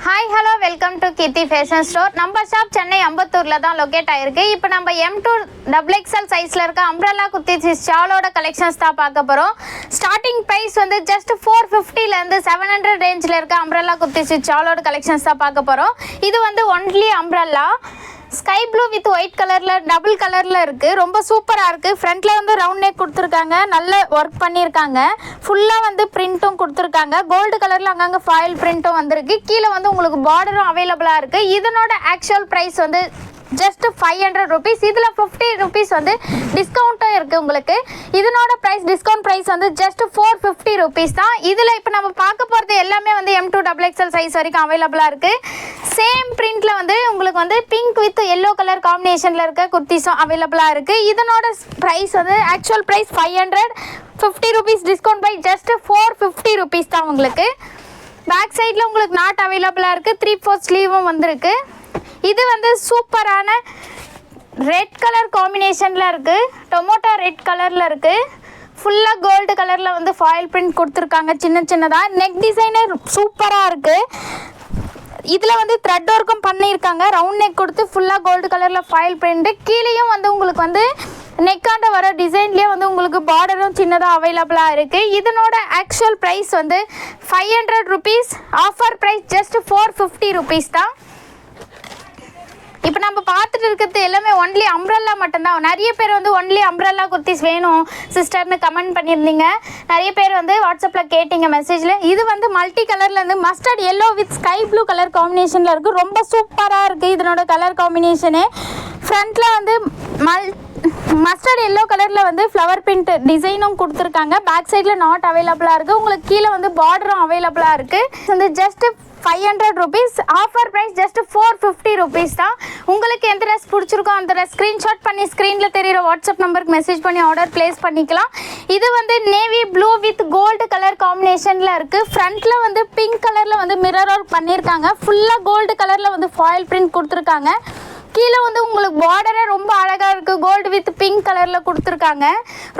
Hi hello welcome to Keerthi fashion store. நம்ம shop Chennai அம்பத்தூரில் தான் லொக்கேட் ஆகிருக்கு. இப்போ நம்ம M2 XXL சைஸில் இருக்க அம்ப்ரெல்லா குர்த்தி ஷாலோட கலெக்ஷன்ஸ் தான் பார்க்க போகிறோம். ஸ்டார்டிங் ப்ரைஸ் வந்து ஜஸ்ட் 450லேருந்து 700 ரேஞ்சில் இருக்க அம்ப்ரெல்லா குர்த்தி ஷாலோட கலெக்ஷன்ஸ் தான் பார்க்க போகிறோம். இது வந்து only umbrella sky blue with white கலரில் டபுள் கலரில் இருக்குது. ரொம்ப சூப்பராக இருக்குது. ஃப்ரண்ட்டில் வந்து ரவுண்ட் நெக் கொடுத்துருக்காங்க, நல்ல ஒர்க் பண்ணியிருக்காங்க. ஃபுல்லாக வந்து பிரிண்ட்டும் கொடுத்துருக்காங்க. கோல்டு கலரில் அங்கங்கே ஃபாயில் பிரிண்ட்டும் வந்திருக்கு. கீழே வந்து உங்களுக்கு பார்டரும் அவைலபிளாக இருக்குது. இதனோட ஆக்சுவல் ப்ரைஸ் வந்து ஜஸ்ட் 500 rupees. இதில் 50 rupees வந்து டிஸ்கவுண்ட்டும் இருக்குது உங்களுக்கு. இதனோட ப்ரைஸ் டிஸ்கவுண்ட் ப்ரைஸ் வந்து ஜஸ்ட் 450 rupees தான். இதில் இப்போ நம்ம பார்க்க போகிறது எல்லாமே வந்து M2 XXL சைஸ் வரைக்கும் அவைலபிளாக இருக்குது. சேம் பிரிண்டில் வந்து உங்களுக்கு வந்து பிங்க் வித் எல்லோ கலர் காம்பினேஷனில் இருக்க குர்த்திஸும் அவைலபிளாக இருக்குது. இதனோட ப்ரைஸ் வந்து actual price 550 rupees discount by just 450 rupees தான் உங்களுக்கு. பேக் சைடில் உங்களுக்கு நாட் அவைலபிளாக இருக்குது. 3/4 ஸ்லீவும் வந்திருக்கு. இது வந்து சூப்பரான ரெட் கலர் காம்பினேஷனில் இருக்குது. டொமேட்டோ ரெட் கலரில் இருக்குது. ஃபுல்லாக கோல்டு கலரில் வந்து ஃபாயில் பிரிண்ட் கொடுத்துருக்காங்க சின்ன சின்னதாக. நெக் டிசைனே சூப்பராக இருக்குது. இதில் வந்து த்ரெட் ஒர்க்கும் பண்ணியிருக்காங்க. ரவுண்ட் நெக் கொடுத்து ஃபுல்லாக கோல்டு கலரில் ஃபாயில் பிரிண்ட்டு. கீழேயும் வந்து உங்களுக்கு வந்து நெக்காண்ட வர டிசைன்லேயே வந்து உங்களுக்கு பார்டரும் சின்னதாக அவைலபிளாக இருக்குது. இதனோட ஆக்சுவல் ப்ரைஸ் வந்து 500 rupees. Offer price just 450 rupees தான். இப்போ நம்ம பார்த்துட்டு இருக்கிறது எல்லாமே ஒன்லி அம்ப்ரெல்லா மட்டும்தான். நிறைய பேர் வந்து ஒன்லி அம்ப்ரெல்லா குர்த்திஸ் வேணும் சிஸ்டர்னு கமெண்ட் பண்ணியிருந்தீங்க. நிறைய பேர் வந்து வாட்ஸ்அப்பில் கேட்டிங்க மெசேஜில். இது வந்து மல்டி கலரில் வந்து mustard yellow with sky blue colour காம்பினேஷனில் இருக்குது. ரொம்ப சூப்பராக இருக்குது இதனோட கலர் காம்பினேஷனு. ஃப்ரண்ட்டில் வந்து மஸ்டர்ட் எல்லோ கலரில் வந்து ஃப்ளவர் பிரிண்ட் டிசைனும் கொடுத்துருக்காங்க. பேக் சைடில் நாட் அவைலபிளாக இருக்குது. உங்களுக்கு கீழே வந்து பார்டரும் அவைலபிளாக இருக்குது. வந்து just 500 rupees. Offer price just 450 rupees தான். உங்களுக்கு எந்த ட்ரெஸ் பிடிச்சிருக்கோ அந்த ட்ரெஸ் ஸ்க்ரீன்ஷாட் பண்ணி ஸ்க்ரீனில் தெரிகிற வாட்ஸ்அப் நம்பருக்கு மெசேஜ் பண்ணி ஆர்டர் ப்ளேஸ் பண்ணிக்கலாம். இது வந்து navy blue with gold colour காம்பினேஷனில் இருக்குது. ஃப்ரண்ட்டில் வந்து பிங்க் கலரில் வந்து மிரர் ஒர்க் பண்ணியிருக்காங்க. ஃபுல்லாக கோல்டு கலரில் வந்து ஃபாயில் பிரிண்ட் கொடுத்துருக்காங்க. கீழே வந்து உங்களுக்கு பார்டரே ரொம்ப அழகாக இருக்குது. கோல்டு வித் பிங்க் கலரில் கொடுத்துருக்காங்க.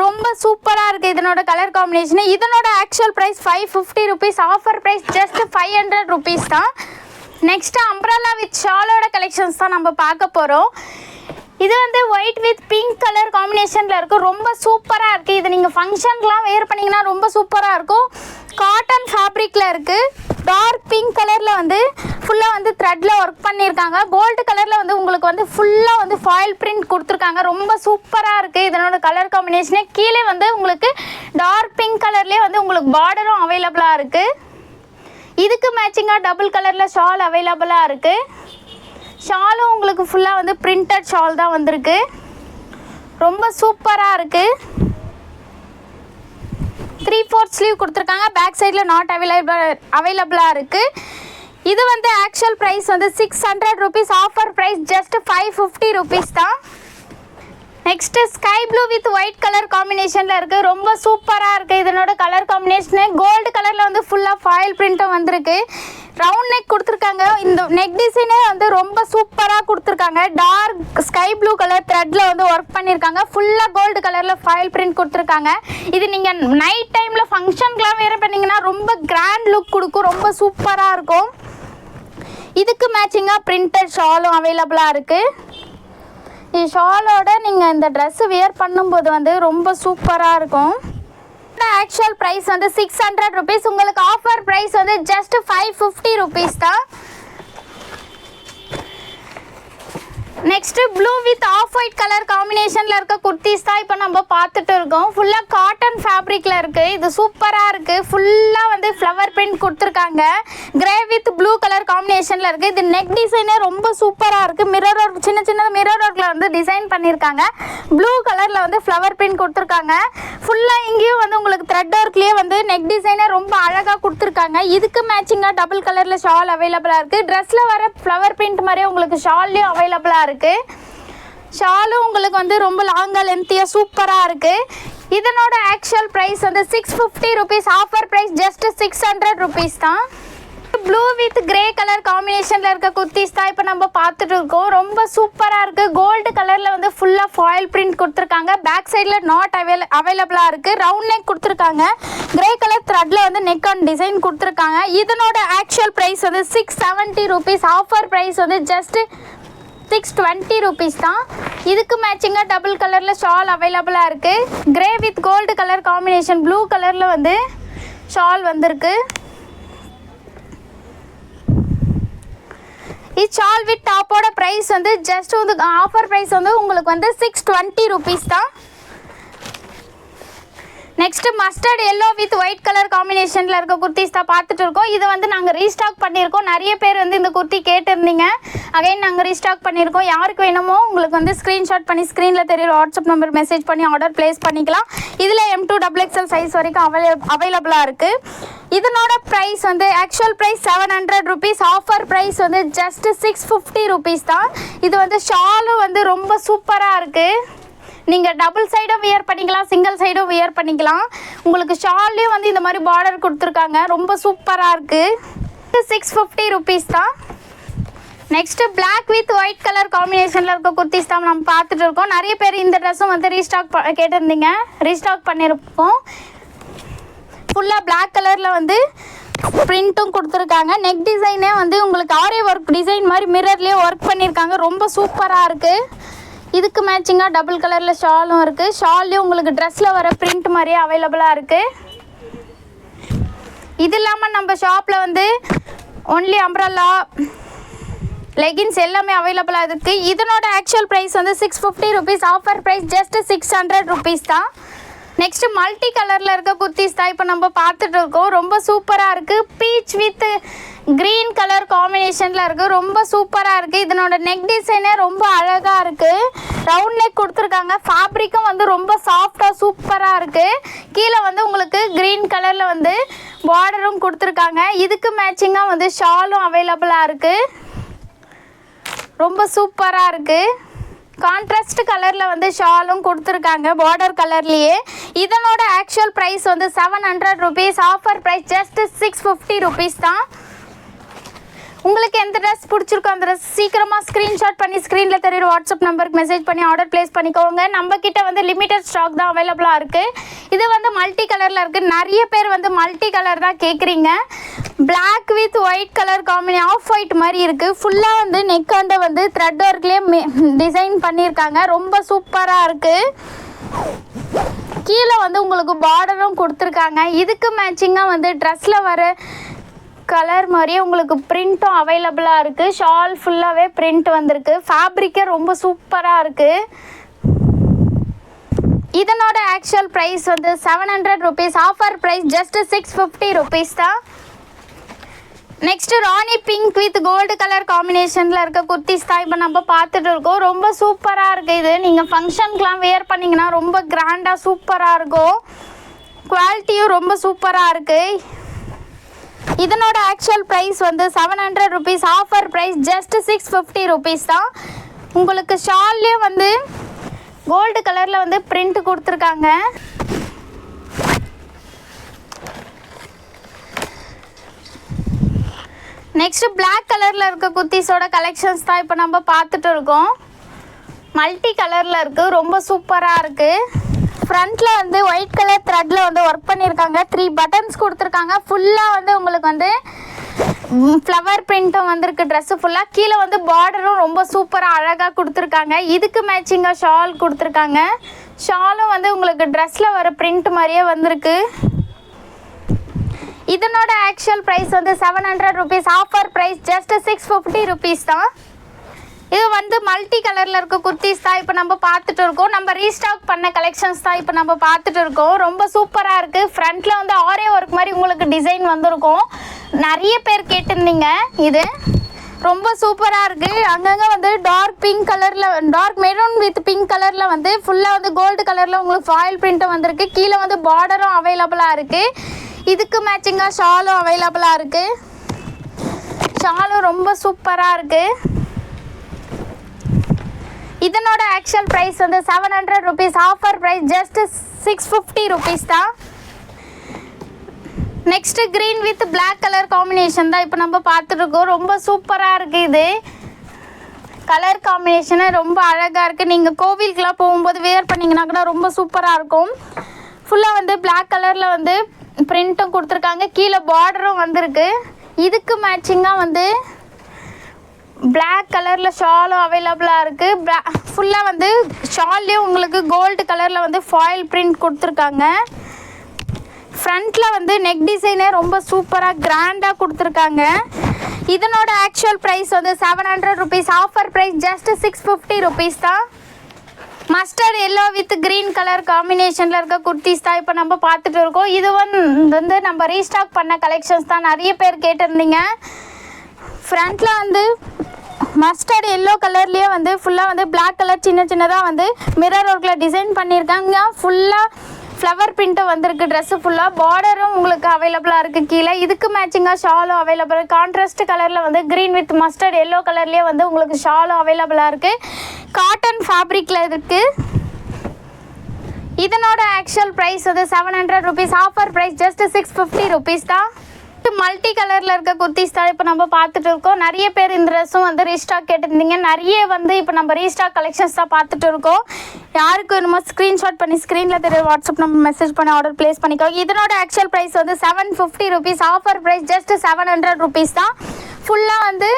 ரொம்ப சூப்பராக இருக்குது இதனோட கலர் காம்பினேஷனு. இதனோட actual price 550 rupees. Offer price just 500 rupees தான். நெக்ஸ்ட்டு அம்ப்ரெல்லா வித் ஷாலோட கலெக்ஷன்ஸ் தான் நம்ம பார்க்க போகிறோம். இது வந்து ஒயிட் வித் பிங்க் கலர் காம்பினேஷனில் இருக்கும். ரொம்ப சூப்பராக இருக்குது. இது நீங்கள் ஃபங்க்ஷனுக்குலாம் வேர் பண்ணிங்கன்னா ரொம்ப சூப்பராக இருக்கும். காட்டன் ஃபேப்ரிக்கில் இருக்குது. டார்க் பிங்க் கலரில் வந்து ஃபுல்லாக வந்து த்ரெட்டில் ஒர்க் பண்ணியிருக்காங்க. கோல்டு கலரில் வந்து உங்களுக்கு வந்து ஃபுல்லாக வந்து ஃபாயில் பிரிண்ட் கொடுத்துருக்காங்க. ரொம்ப சூப்பராக இருக்குது இதனோட கலர் காம்பினேஷனே. கீழே வந்து உங்களுக்கு டார்க் பிங்க் கலர்லேயே வந்து உங்களுக்கு பார்டரும் அவைலபிளாக இருக்குது. இதுக்கு மேட்சிங்காக டபுள் கலரில் ஷால் அவைலபிளாக இருக்குது. ஷாலும் உங்களுக்கு ஃபுல்லாக வந்து பிரிண்டட் ஷால் தான் வந்திருக்கு. ரொம்ப சூப்பராக இருக்குது. 3/4 ஸ்லீவ் கொடுத்துருக்காங்க. பேக் சைடில் நாட் அவைலபிளாக இருக்குது. இது வந்து ஆக்சுவல் ப்ரைஸ் வந்து 600 rupees. Offer price just 550 rupees தான். Next sky blue with white colour காம்பினேஷனில் இருக்குது. ரொம்ப சூப்பராக இருக்குது இதனோட கலர் காம்பினேஷனு. கோல்டு கலரில் வந்து ஃபுல்லாக ஃபாயில் பிரிண்ட்டும் வந்திருக்கு. ரவுண்ட் நெக் கொடுத்துருக்காங்க. இந்த நெக் டிசைனே வந்து ரொம்ப சூப்பராக கொடுத்துருக்காங்க. டார்க் ஸ்கை ப்ளூ கலர் த்ரெட்டில் வந்து ஒர்க் பண்ணியிருக்காங்க. ஃபுல்லாக கோல்டு கலரில் ஃபாயில் பிரிண்ட் கொடுத்துருக்காங்க. இது நீங்கள் நைட் டைமில் ஃபங்க்ஷனுக்குலாம் வேறு பண்ணிங்கன்னா ரொம்ப கிராண்ட் லுக் கொடுக்கும். ரொம்ப சூப்பராக இருக்கும். இதுக்கு மேட்சிங்காக பிரிண்டட் ஷாலும் அவைலபிளாக இருக்குது. இந்த ஷாலோட நீங்கள் இந்த ட்ரெஸ்ஸு வியர் பண்ணும்போது வந்து ரொம்ப சூப்பராக இருக்கும். ஆக்சுவல் ப்ரைஸ் வந்து 600 rupees. உங்களுக்கு ஆஃபர் ப்ரைஸ் வந்து ஜஸ்ட் 550 rupees தான். Next blue with off white colour காம்பினேஷனில் இருக்க குர்த்திஸ் தான் இப்போ நம்ம பார்த்துட்டு இருக்கோம். ஃபுல்லாக காட்டன் ஃபேப்ரிக்கில் இருக்குது. இது சூப்பராக இருக்குது. ஃபுல்லாக வந்து ஃப்ளவர் பிரிண்ட் கொடுத்துருக்காங்க. கிரே வித் ப்ளூ கலர் காம்பினேஷனில் இருக்குது. இது நெக் டிசைனே ரொம்ப சூப்பராக இருக்குது. மிரர் ஒர்க் சின்ன சின்ன மிரர் ஒர்க்கில் வந்து டிசைன் பண்ணியிருக்காங்க. ப்ளூ கலரில் வந்து ஃப்ளவர் பிரிண்ட் கொடுத்துருக்காங்க. ஃபுல்லாக இங்கேயும் வந்து உங்களுக்கு த்ரெட் ஒர்க்லேயே வந்து நெக் டிசைனே ரொம்ப அழகாக கொடுத்துருக்காங்க. இதுக்கு மேட்சிங்காக டபுள் கலரில் ஷால் அவைலபிளாக இருக்குது. ட்ரெஸ்ஸில் வர ஃப்ளவர் பிரிண்ட் மாதிரியே உங்களுக்கு ஷால்லையும் அவைலபிளாக இருக்குது. ஷாலும் உங்களுக்கு வந்து ரொம்ப லாங்காக லென்த்தியாக சூப்பராக இருக்குது. இதனோட ஆக்சுவல் ப்ரைஸ் வந்து 650 rupees. Offer price just 600 rupees தான். ப்ளூ வித் கிரே கலர் காம்பினேஷனில் இருக்க குர்த்திஸ் தான் இப்போ நம்ம பார்த்துட்டு இருக்கோம். ரொம்ப சூப்பராக இருக்குது. கோல்டு கலரில் வந்து ஃபுல்லாக ஃபாயில் பிரிண்ட் கொடுத்துருக்காங்க. பேக் சைடில் நாட் அவைலபிளாக இருக்குது. ரவுண்ட் நெக் கொடுத்துருக்காங்க. கிரே கலர் த்ரெட்டில் வந்து நெக் ஆன் டிசைன் கொடுத்துருக்காங்க. இதனோட ஆக்சுவல் ப்ரைஸ் வந்து 670 rupees. ஆஃபர் ப்ரைஸ் வந்து ஜஸ்ட்டு 620 rupees தான். இதுக்கு மேட்சிங்காக டபுள் கலரில் ஷால் அவைலபிளாக இருக்குது. Grey with gold colour combination blue கலரில் வந்து ஷால் வந்திருக்கு. ஷால் வித் டாப்போட ப்ரைஸ் வந்து ஜஸ்ட் வந்து ஆஃபர் ப்ரைஸ் வந்து உங்களுக்கு வந்து 620 rupees தான். Next mustard yellow with white colour காம்பினேஷனில் இருக்க குர்த்திஸ் தான் பார்த்துட்டு இருக்கோம். இது வந்து நாங்கள் ரீஸ்டாக் பண்ணியிருக்கோம். நிறைய பேர் வந்து இந்த குர்த்தி கேட்டிருந்தீங்க. அகைன் நாங்கள் ரீஸ்டாக் பண்ணியிருக்கோம். யாருக்கு வேணுமோ உங்களுக்கு வந்து ஸ்க்ரீன்ஷாட் பண்ணி ஸ்க்ரீனில் தெரியுற வாட்ஸ்அப் நம்பர் மெசேஜ் பண்ணி ஆர்டர் ப்ளேஸ் பண்ணிக்கலாம். இதில் M2 XXL சைஸ் வரைக்கும் அவைலபிளாக இருக்குது. இதனோட ப்ரைஸ் வந்து actual price 700 rupees. Offer price வந்து ஜஸ்ட் 650 rupees தான். இது வந்து ஷாலும் வந்து ரொம்ப சூப்பராக இருக்குது. நீங்கள் டபுள் சைடும் வியர் பண்ணிக்கலாம், சிங்கிள் சைடும் வியர் பண்ணிக்கலாம். உங்களுக்கு ஷால்லையும் வந்து இந்த மாதிரி பார்டர் கொடுத்துருக்காங்க. ரொம்ப சூப்பராக இருக்குது. 650 rupees தான். Next black with white colour காம்பினேஷனில் இருக்க குர்த்திஸ் தான் நம்ம பார்த்துட்டு இருக்கோம். நிறைய பேர் இந்த ட்ரெஸ்ஸும் வந்து ரீஸ்டாக் கேட்டிருந்தீங்க. ரீஸ்டாக் பண்ணியிருக்கோம். ஃபுல்லாக பிளாக் கலரில் வந்து பிரிண்ட்டும் கொடுத்துருக்காங்க. நெக் டிசைனே வந்து உங்களுக்கு ஆரே ஒர்க் டிசைன் மாதிரி மிரர்லேயே ஒர்க் பண்ணியிருக்காங்க. ரொம்ப சூப்பராக இருக்குது. இதுக்கு மேட்சிங்காக டபுள் கலரில் ஷாலும் இருக்குது. ஷால்லையும் உங்களுக்கு ட்ரெஸ்ஸில் வர பிரிண்ட் மாதிரியே அவைலபிளாக இருக்குது. இது இல்லாமல் நம்ம ஷாப்பில் வந்து ஒன்லி அம்ப்ரல்லா லெகின்ஸ் எல்லாமே அவைலபிளாக இருக்குது. இதனோட ஆக்சுவல் ப்ரைஸ் வந்து 650 rupees. Offer price just 600 rupees தான். நெக்ஸ்ட்டு மல்டி கலரில் இருக்க குர்த்திஸ் தான் இப்போ நம்ம பார்த்துட்டு இருக்கோம். ரொம்ப சூப்பராக இருக்குது. பீச் வித் க்ரீன் கலர் காம்பினேஷனில் இருக்குது. ரொம்ப சூப்பராக இருக்குது. இதனோட நெக் டிசைனே ரொம்ப அழகாக இருக்குது. ரவுண்ட் நெக் கொடுத்துருக்காங்க. ஃபேப்ரிக்கும் வந்து ரொம்ப சாஃப்டாக சூப்பராக இருக்குது. கீழே வந்து உங்களுக்கு க்ரீன் கலரில் வந்து பார்டரும் கொடுத்துருக்காங்க. இதுக்கு மேட்சிங்காக வந்து ஷாலும் அவைலபிளாக இருக்குது. ரொம்ப சூப்பராக இருக்குது. கான்ட்ராஸ்ட் கலரில் வந்து ஷாலும் கொடுத்துருக்காங்க பார்டர் கலர்லேயே. இதனோட ஆக்சுவல் ப்ரைஸ் வந்து 700 rupees. Offer price just 650 rupees தான். உங்களுக்கு எந்த ட்ரெஸ் பிடிச்சிருக்கோ அந்த ட்ரெஸ் சீக்கிரமாக ஸ்க்ரீன்ஷாட் பண்ணி ஸ்க்ரீனில் தெரியுற வாட்ஸ்அப் நம்பருக்கு மெசேஜ் பண்ணி ஆர்டர் ப்ளேஸ் பண்ணிக்கோங்க. நம்மக்கிட்ட வந்து லிமிட்டட் ஸ்டாக் தான் அவைலபிளாக இருக்குது. இது வந்து மல்டி கலரில் இருக்குது. நிறைய பேர் வந்து மல்டி கலர் தான் கேட்குறீங்க. Black with white colour off white மாதிரி இருக்குது. ஃபுல்லாக வந்து நெக்காண்ட வந்து த்ரெட் ஒர்க்லேயே டிசைன் பண்ணியிருக்காங்க. ரொம்ப சூப்பராக இருக்குது. கீழே வந்து உங்களுக்கு பார்டரும் கொடுத்துருக்காங்க. இதுக்கு மேட்சிங்காக வந்து ட்ரெஸ்ஸில் வர கலர் மாதிரியே உங்களுக்கு பிரிண்ட்டும் அவைலபிளாக இருக்குது. ஷால் ஃபுல்லாகவே பிரிண்ட் வந்திருக்கு. ஃபேப்ரிக்கே ரொம்ப சூப்பராக இருக்குது. இதனோட ஆக்சுவல் ப்ரைஸ் வந்து 700 rupees. Offer price just 650 rupees தான். Next rani pink with gold colour காம்பினேஷனில் இருக்க குர்த்திஸ் தான் இப்போ நம்ம பார்த்துட்டு இருக்கோம். ரொம்ப சூப்பராக இருக்குது. இது நீங்கள் ஃபங்க்ஷனுக்குலாம் வேர் பண்ணிங்கன்னா ரொம்ப கிராண்டாக சூப்பராக இருக்கும். குவாலிட்டியும் ரொம்ப சூப்பராக இருக்குது. இதனோட ஆக்சுவல் ப்ரைஸ் வந்து 700 rupees. Offer price just 650 rupees தான். உங்களுக்கு ஷால்லேயே வந்து கோல்டு கலரில் வந்து பிரிண்ட் கொடுத்துருக்காங்க. நெக்ஸ்ட்டு பிளாக் கலரில் இருக்க குர்த்திஸோட கலெக்ஷன்ஸ் தான் இப்போ நம்ம பார்த்துட்டு இருக்கோம். மல்டி கலரில் இருக்குது. ரொம்ப சூப்பராக இருக்குது. ஃப்ரண்ட்டில் வந்து ஒயிட் கலர் த்ரெட்டில் வந்து ஒர்க் பண்ணியிருக்காங்க. 3 buttons கொடுத்துருக்காங்க. ஃபுல்லாக வந்து உங்களுக்கு வந்து ஃப்ளவர் பிரிண்ட்டும் வந்திருக்கு. ட்ரெஸ்ஸு ஃபுல்லாக கீழே வந்து பார்டரும் ரொம்ப சூப்பராக அழகாக கொடுத்துருக்காங்க. இதுக்கு மேட்சிங்காக ஷால் கொடுத்துருக்காங்க. ஷாலும் வந்து உங்களுக்கு ட்ரெஸ்ஸில் வர பிரிண்ட் மாதிரியே வந்திருக்கு. இதனோட ஆக்சுவல் ப்ரைஸ் வந்து 700 rupees. Offer price just 650 rupees தான். இது வந்து மல்டி கலரில் இருக்க குர்த்திஸ் தான் இப்போ நம்ம பார்த்துட்டு இருக்கோம். நம்ம ரீஸ்டாக் பண்ண கலெக்ஷன்ஸ் தான் இப்போ நம்ம பார்த்துட்டு இருக்கோம். ரொம்ப சூப்பராக இருக்குது. ஃப்ரண்ட்டில் வந்து ஆரே ஒர்க் மாதிரி உங்களுக்கு டிசைன் வந்திருக்கும். நிறைய பேர் கேட்டிருந்தீங்க. இது ரொம்ப சூப்பராக இருக்குது. அங்கங்கே வந்து டார்க் பிங்க் கலரில் டார்க் மெரூன் வித் பிங்க் கலரில் வந்து ஃபுல்லாக வந்து கோல்டு கலரில் உங்களுக்கு ஃபாயில் பிரிண்ட்டும் வந்திருக்கு. கீழே வந்து பார்டரும் அவைலபிளாக இருக்குது. இதுக்கு மேட்சிங்காக ஷாலும் அவைலபிளாக இருக்குது. ஷாலும் ரொம்ப சூப்பராக இருக்குது. இதனோட ஆக்சுவல் ப்ரைஸ் வந்து 700 rupees. Offer price just 650 rupees தான். Next green with black colour combination தான் இப்போ நம்ம பார்த்துட்ருக்கோம். ரொம்ப சூப்பராக இருக்குது. இது கலர் காம்பினேஷனு ரொம்ப அழகாக இருக்குது. நீங்கள் கோவிலுக்கெலாம் போகும்போது வேர் பண்ணிங்கன்னா கூட ரொம்ப சூப்பராக இருக்கும். ஃபுல்லாக வந்து பிளாக் கலரில் வந்து பிரிண்ட்டும் கொடுத்துருக்காங்க. கீழே பார்டரும் வந்திருக்கு. இதுக்கு மேட்சிங்காக வந்து பிளாக் கலரில் ஷாலும் அவைலபிளாக இருக்குது. ஃபுல்லாக வந்து ஷால்லேயும் உங்களுக்கு கோல்டு கலரில் வந்து ஃபாயில் பிரிண்ட் கொடுத்துருக்காங்க. ஃப்ரண்ட்டில் வந்து நெக் டிசைனே ரொம்ப சூப்பராக கிராண்டாக கொடுத்துருக்காங்க. இதனோட ஆக்சுவல் ப்ரைஸ் வந்து 700 rupees. Offer price just 650 rupees தான். Mustard yellow with green colour காம்பினேஷனில் இருக்க குர்த்திஸ் தான் இப்போ நம்ம பார்த்துட்டு இருக்கோம். இது வந்து நம்ம ரீஸ்டாக் பண்ண கலெக்ஷன்ஸ் தான். நிறைய பேர் கேட்டிருந்தீங்க. ஃப்ரண்ட்டில் வந்து மஸ்டர்ட் எல்லோ கலர்லேயே வந்து ஃபுல்லாக வந்து பிளாக் கலர் சின்ன சின்னதாக வந்து மிரர் ஒர்க்கில் டிசைன் பண்ணியிருக்காங்க. ஃபுல்லாக ஃப்ளவர் பிரிண்ட்டும் வந்திருக்கு. ட்ரெஸ்ஸு ஃபுல்லாக பார்டரும் உங்களுக்கு அவைலபிளாக இருக்குது. கீழே இதுக்கு மேட்சிங்காக ஷாலும் அவைலபிள். கான்ட்ராஸ்ட் கலரில் வந்து க்ரீன் வித் மஸ்டர்ட் எல்லோ கலர்லேயே வந்து உங்களுக்கு ஷாலும் அவைலபிளாக இருக்குது. காட்டன் ஃபேப்ரிக்கில் இருக்குது. இதனோட ஆக்சுவல் ப்ரைஸ் வந்து 700 rupees. Offer price just 650 rupees தான். மல்டி கலரில் இருக்க குர்த்திஸ் தான் இப்போ நம்ம பார்த்துட்டு இருக்கோம். நிறைய பேர் இந்த ட்ரெஸ்ஸும் வந்து ரீஸ்டாக் கேட்டிருந்தீங்க. நிறைய வந்து இப்போ நம்ம ரீஸ்டாக் கலெக்ஷன்ஸ் தான் பார்த்துட்டு இருக்கோம். யாருக்கு வேணுமோ ஸ்க்ரீன்ஷாட் பண்ணி ஸ்க்ரீனில் தெரிய வாட்ஸ்அப் நம்ம மெசேஜ் பண்ணி ஆர்டர் ப்ளேஸ் பண்ணிக்கோங்க. இதனோட ஆக்சுவல் ப்ரைஸ் வந்து 750 rupees. Offer price just 700 rupees தான். ஃபுல்லாக வந்து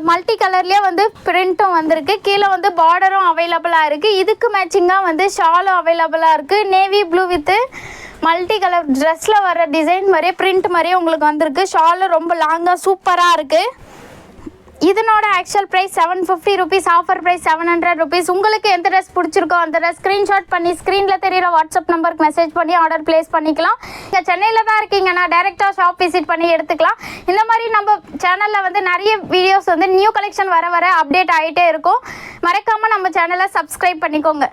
மல்டி கலர்லேயே வந்து பிரிண்ட்டும் வந்திருக்கு. கீழே வந்து பார்டரும் அவைலபிளாக இருக்குது. இதுக்கு மேட்சிங்காக வந்து ஷாலும் அவைலபிளாக இருக்குது. Navy blue with multi colour ட்ரெஸ்ஸில் வர டிசைன் மாதிரியே பிரிண்ட் மாதிரியே உங்களுக்கு வந்திருக்கு. ஷாலும் ரொம்ப லாங்காக சூப்பராக இருக்குது. இதனோட actual price 750 rupees. Offer price 700 rupees. உங்களுக்கு எந்த ட்ரெஸ் பிடிச்சிருக்கோ அந்த ட்ரெஸ் ஸ்க்ரீன்ஷாட் பண்ணி ஸ்க்ரீனில் தெரியிற வாட்ஸ்அப் நம்பருக்கு மெசேஜ் பண்ணி ஆர்டர் ப்ளேஸ் பண்ணிக்கலாம். நீங்கள் சென்னையில் தான் இருக்கீங்கன்னா டேரெக்டாக ஷாப் விசிட் பண்ணி எடுத்துக்கலாம். இந்த மாதிரி நம்ம சேனலில் வந்து நிறைய வீடியோஸ் வந்து நியூ கலெக்ஷன் வர அப்டேட் ஆகிட்டே இருக்கும். மறக்காமல் நம்ம சேனலை சப்ஸ்கிரைப் பண்ணிக்கோங்க.